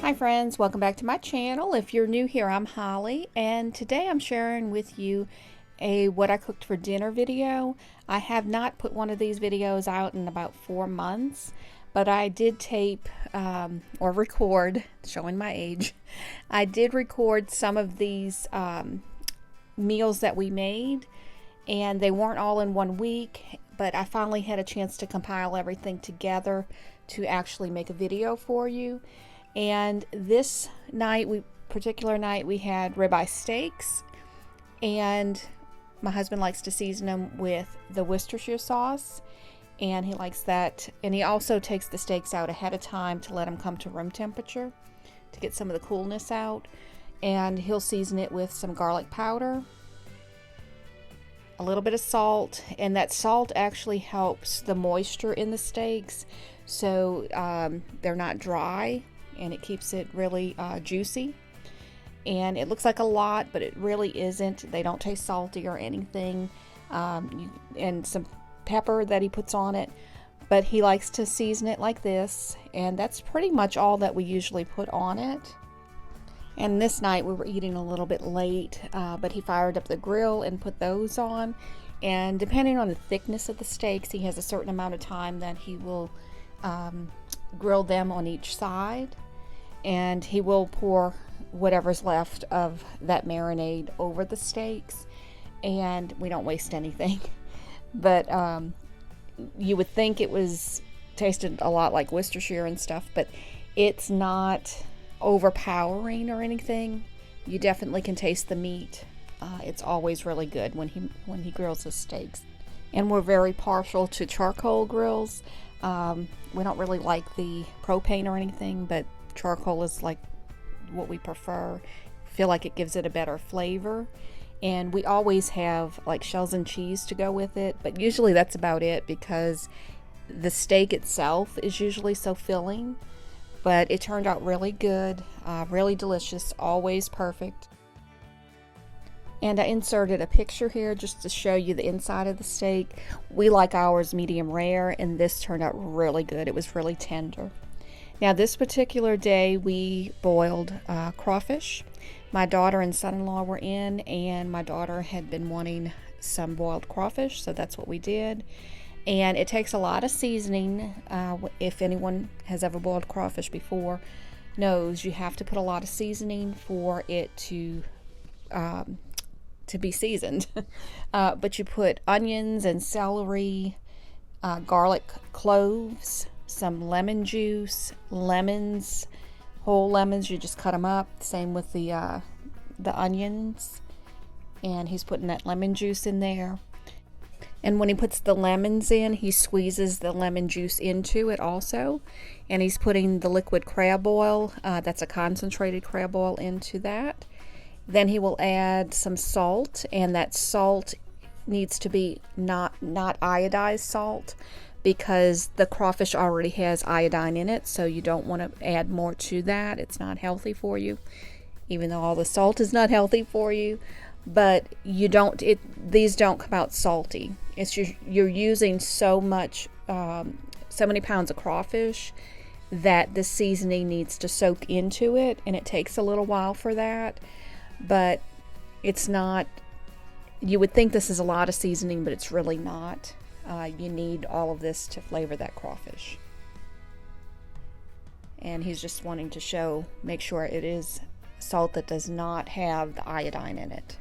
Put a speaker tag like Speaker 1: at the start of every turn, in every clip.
Speaker 1: Hi friends, welcome back to my channel. If you're new here, I'm Holly, and today I'm sharing with you a what I cooked for dinner video. I have not put one of these videos out in about 4 months, but I did tape or record, showing my age. I did record some of these meals that we made, and they weren't all in 1 week, but I finally had a chance to compile everything together to actually make a video for you. And this particular night, we had ribeye steaks, and my husband likes to season them with the Worcestershire sauce, and he likes that. And he also takes the steaks out ahead of time to let them come to room temperature to get some of the coolness out. And he'll season it with some garlic powder, a little bit of salt, and that salt actually helps the moisture in the steaks so they're not dry, and it keeps it really juicy. And it looks like a lot, but it really isn't. They don't taste salty or anything. And some pepper that he puts on it, but he likes to season it like this, and that's pretty much all that we usually put on it. And this night we were eating a little bit late, but he fired up the grill and put those on, and depending on the thickness of the steaks, he has a certain amount of time that he will grill them on each side, and he will pour whatever's left of that marinade over the steaks, and we don't waste anything. But you would think it was tasted a lot like Worcestershire and stuff, but it's not overpowering or anything. You definitely can taste the meat. It's always really good when he grills his steaks. And we're very partial to charcoal grills. We don't really like the propane or anything, but charcoal is like what we prefer. Feel like it gives it a better flavor. And we always have like shells and cheese to go with it, but usually that's about it because the steak itself is usually so filling. But it turned out really good, really delicious, always perfect. And I inserted a picture here just to show you the inside of the steak. We like ours medium rare, and this turned out really good. It was really tender. Now this particular day we boiled crawfish. My daughter and son-in-law were in, and my daughter had been wanting some boiled crawfish, so that's what we did. And it takes a lot of seasoning. If anyone has ever boiled crawfish before knows you have to put a lot of seasoning for it to be seasoned. But you put onions and celery, garlic cloves, some lemon juice, lemons, whole lemons, you just cut them up. Same with the onions. And he's putting that lemon juice in there. And when he puts the lemons in, he squeezes the lemon juice into it also. And he's putting the liquid crab oil, that's a concentrated crab oil, into that. Then he will add some salt, and that salt needs to be not iodized salt, because the crawfish already has iodine in it, so you don't want to add more to that. It's not healthy for you, even though all the salt is not healthy for you. But these don't come out salty. It's just you're using so many pounds of crawfish that the seasoning needs to soak into it, and it takes a little while for that. But it's not, you would think this is a lot of seasoning, but it's really not. You need all of this to flavor that crawfish. And he's just wanting to make sure it is salt that does not have the iodine in it.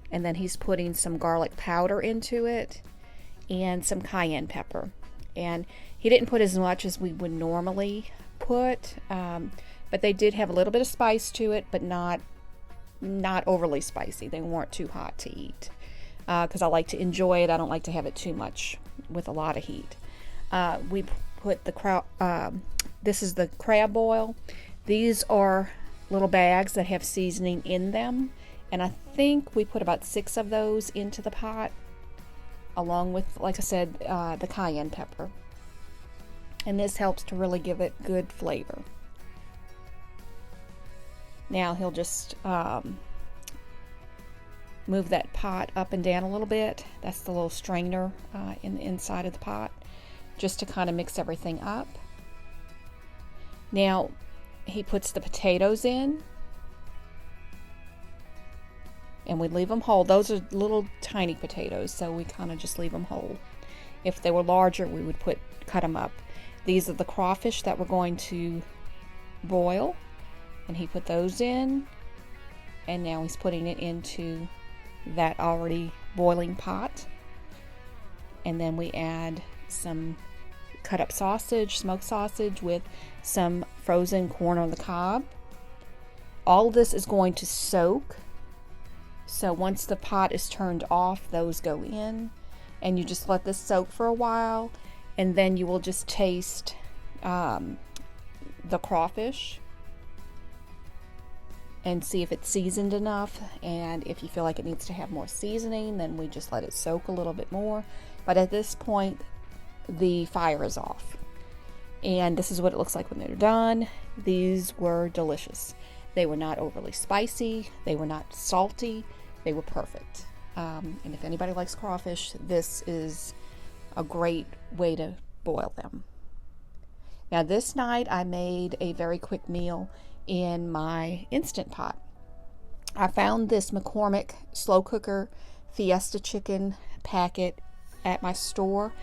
Speaker 1: And then he's putting some garlic powder into it and some cayenne pepper. And he didn't put as much as we would normally put, but they did have a little bit of spice to it, but not overly spicy. They weren't too hot to eat, because I like to enjoy it. I don't like to have it too much with a lot of heat. We put this is the crab oil. These are little bags that have seasoning in them, and I think we put about 6 of those into the pot, along with, like I said, the cayenne pepper. And this helps to really give it good flavor. Now he'll just move that pot up and down a little bit. That's the little strainer in the inside of the pot, just to kind of mix everything up. Now, he puts the potatoes in, and we leave them whole. Those are little tiny potatoes, so we kind of just leave them whole. If they were larger, we would cut them up. These are the crawfish that we're going to boil, and he put those in, and now he's putting it into that already boiling pot. And then we add some cut up sausage, smoked sausage, with some frozen corn on the cob. All of this is going to soak. So once the pot is turned off, those go in, and you just let this soak for a while, and then you will just taste the crawfish and see if it's seasoned enough. And if you feel like it needs to have more seasoning, then we just let it soak a little bit more. But at this point, the fire is off. And this is what it looks like when they're done. These were delicious. They were not overly spicy. They were not salty. They were perfect. And if anybody likes crawfish, this is a great way to boil them. Now this night I made a very quick meal in my Instant Pot. I found this McCormick slow cooker Fiesta Chicken packet at my store,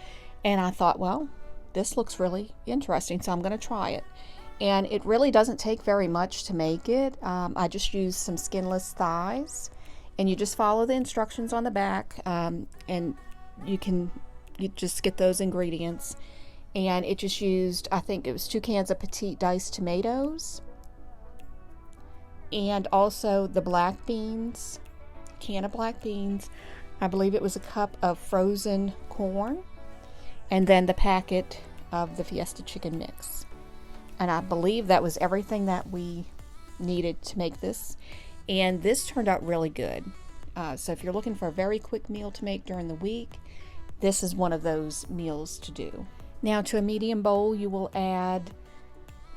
Speaker 1: and I thought, well, this looks really interesting, so I'm going to try it. And it really doesn't take very much to make it. I just used some skinless thighs, and you just follow the instructions on the back, and you just get those ingredients. And it just used, I think it was 2 cans of petite diced tomatoes, and also the black beans, can of black beans. I believe it was a cup of frozen corn, and then the packet of the Fiesta Chicken mix. And I believe that was everything that we needed to make this. And this turned out really good. So if you're looking for a very quick meal to make during the week, this is one of those meals to do. Now to a medium bowl, you will add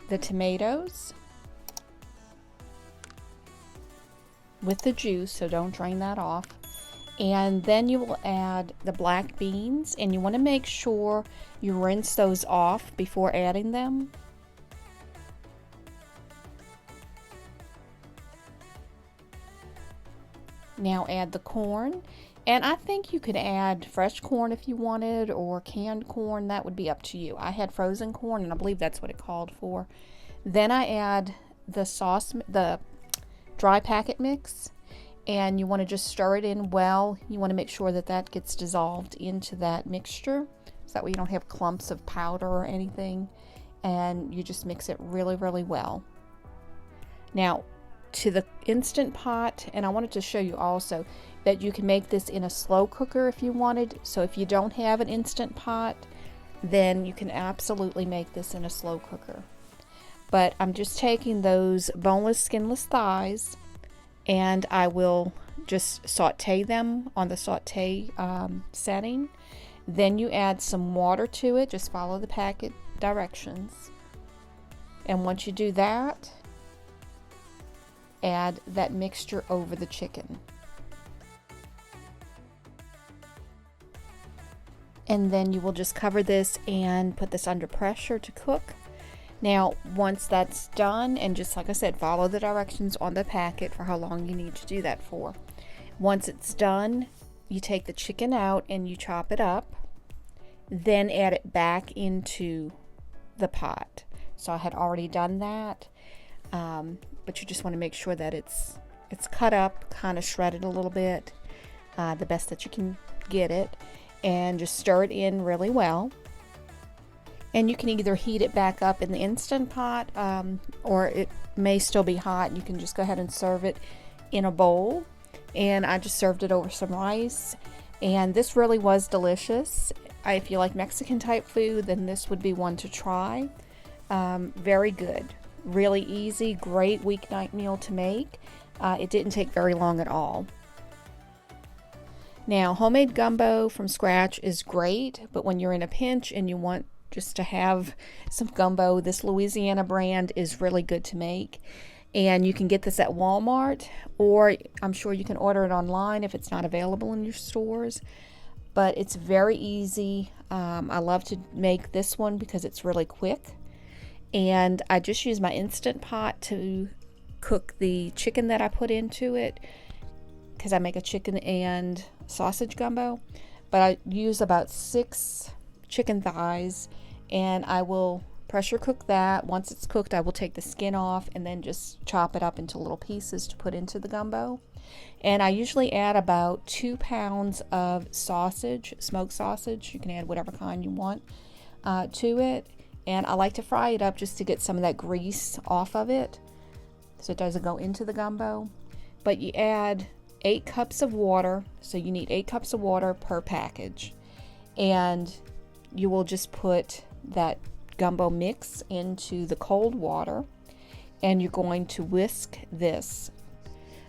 Speaker 1: the tomatoes with the juice, so don't drain that off. And then you will add the black beans, and you want to make sure you rinse those off before adding them. Now add the corn, and I think you could add fresh corn if you wanted, or canned corn. That would be up to you. I had frozen corn, and I believe that's what it called for. Then I add the sauce, the dry packet mix, and you want to just stir it in well. You want to make sure that that gets dissolved into that mixture, so that way you don't have clumps of powder or anything, and you just mix it really, really well. Now to the Instant Pot, and I wanted to show you also that you can make this in a slow cooker if you wanted. So if you don't have an Instant Pot, then you can absolutely make this in a slow cooker. But I'm just taking those boneless, skinless thighs, and I will just saute them on the saute setting. Then you add some water to it. Just follow the packet directions. And once you do that, add that mixture over the chicken. And then you will just cover this and put this under pressure to cook. Now once that's done, and just like I said, follow the directions on the packet for how long you need to do that for. Once it's done, you take the chicken out and you chop it up, then add it back into the pot. So I had already done that, but you just want to make sure that it's cut up, kind of shredded a little bit, the best that you can get it, and just stir it in really well. And you can either heat it back up in the Instant Pot, or it may still be hot. You can just go ahead and serve it in a bowl. And I just served it over some rice, and this really was delicious. If you like Mexican type food, then this would be one to try. Very good, really easy, great weeknight meal to make. It didn't take very long at all. Now, homemade gumbo from scratch is great, but when you're in a pinch and you want just to have some gumbo, this Louisiana brand is really good to make. And you can get this at Walmart, or I'm sure you can order it online if it's not available in your stores. But it's very easy. I love to make this one because it's really quick. And I just use my Instant Pot to cook the chicken that I put into it, because I make a chicken and sausage gumbo. But I use about 6 chicken thighs, and I will pressure cook that. Once it's cooked, I will take the skin off and then just chop it up into little pieces to put into the gumbo. And I usually add about 2 pounds of sausage, smoked sausage. You can add whatever kind you want to it. And I like to fry it up just to get some of that grease off of it so it doesn't go into the gumbo. But you add 8 cups of water, so you need 8 cups of water per package. And you will just put that gumbo mix into the cold water, and you're going to whisk this.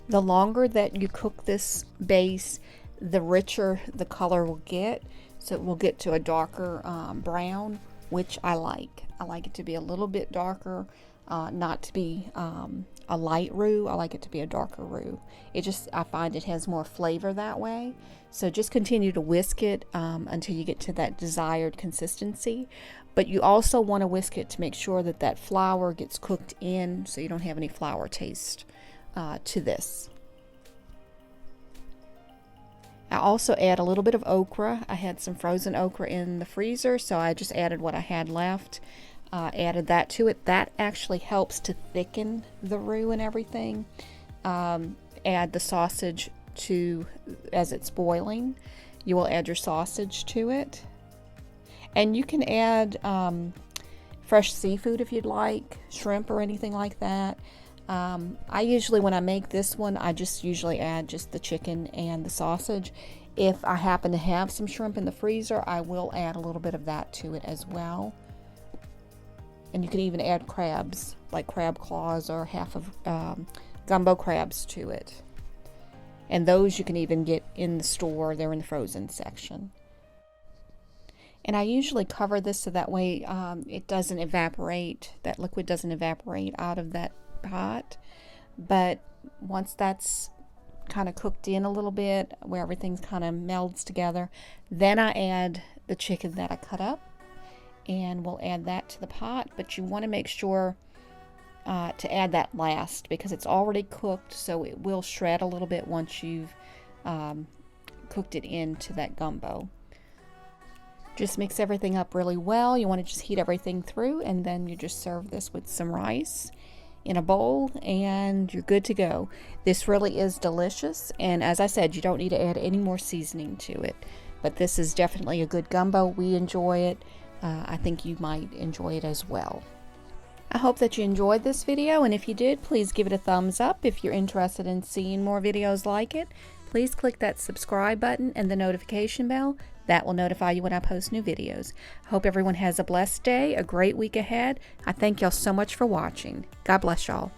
Speaker 1: The longer that you cook this base, the richer the color will get. So it will get to a darker brown, which I like. I like it to be a little bit darker, not to be a light roux. I like it to be a darker roux. I find it has more flavor that way. So just continue to whisk it until you get to that desired consistency. But you also want to whisk it to make sure that that flour gets cooked in, so you don't have any flour taste to this. I also add a little bit of okra. I had some frozen okra in the freezer, so I just added what I had left. Added that to it. That actually helps to thicken the roux and everything. Add the sausage as it's boiling. You will add your sausage to it. And you can add fresh seafood if you'd like, shrimp or anything like that. I usually, when I make this one, I just usually add just the chicken and the sausage. If I happen to have some shrimp in the freezer, I will add a little bit of that to it as well. And you can even add crabs, like crab claws or half of gumbo crabs to it. And those you can even get in the store. They're in the frozen section. And I usually cover this so that way it doesn't evaporate, that liquid doesn't evaporate out of that pot. But once that's kind of cooked in a little bit, where everything kind of melds together, then I add the chicken that I cut up, and we'll add that to the pot. But you want to make sure to add that last, because it's already cooked, so it will shred a little bit once you've cooked it into that gumbo. Just mix everything up really well. You want to just heat everything through, and then you just serve this with some rice in a bowl, and you're good to go. This really is delicious, and as I said, you don't need to add any more seasoning to it. But this is definitely a good gumbo. We enjoy it. I think you might enjoy it as well. I hope that you enjoyed this video, and if you did, please give it a thumbs up. If you're interested in seeing more videos like it, please click that subscribe button and the notification bell. That will notify you when I post new videos. I hope everyone has a blessed day, a great week ahead. I thank y'all so much for watching. God bless y'all.